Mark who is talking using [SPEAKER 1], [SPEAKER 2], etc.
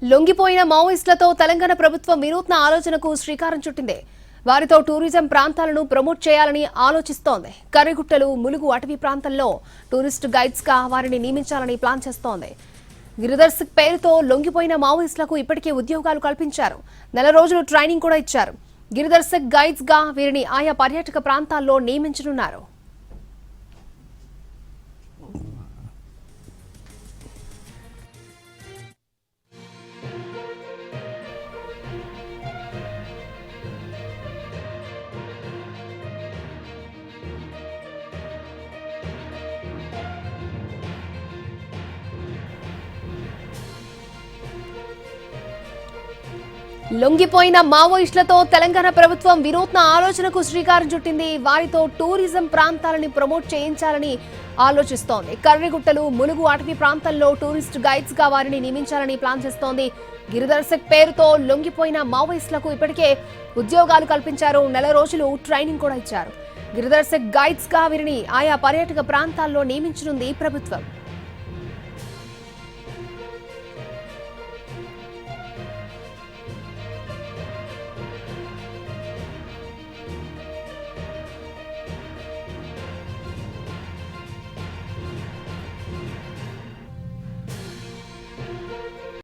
[SPEAKER 1] లొంగిపోయిన మావోయిస్టులతో తెలంగాణ ప్రభుత్వం వినూత్న ఆలోచనకు శ్రీకారం చుట్టింది. వారితో టూరిజం ప్రాంతాలను ప్రమోట్ చేయాలని ఆలోచిస్తోంది. కర్రిగుట్టలు, ములుగు అటవీ ప్రాంతంలో టూరిస్ట్ గైడ్స్ గా వారిని నియమించాలని ప్లాన్ చేస్తోంది. గిరిదర్శక్ పేరుతో లొంగిపోయిన మావోయిస్టులకు ఇప్పటికే ఉద్యోగాలు కల్పించారు. నెల రోజులు ట్రైనింగ్ కూడా ఇచ్చారు. గిరిదర్శక్ గైడ్స్ గా వీరిని ఆయా పర్యాటక ప్రాంతాల్లో నియమించనున్నారు. లొంగిపోయిన మావోయిస్టులతో తెలంగాణ ప్రభుత్వం వినూత్న ఆలోచనకు శ్రీకారం చుట్టింది. వారితో టూరిజం ప్రాంతాలని ప్రమోట్ చేయించాలని ఆలోచిస్తోంది. కర్రిగుట్టలు, ములుగు అటవీ ప్రాంతంలో టూరిస్ట్ గైడ్స్ గా వారిని నియమించాలని ప్లాన్ చేస్తోంది. గిరిదర్శక్ పేరుతో లొంగిపోయిన మావోయిస్టులకు ఇప్పటికే ఉద్యోగాలు కల్పించారు. నెల రోజులు ట్రైనింగ్ కూడా ఇచ్చారు. గిరిదర్శక్ గైడ్స్ గా వీరిని ఆయా పర్యాటక ప్రాంతాల్లో నియమించనుంది ప్రభుత్వం.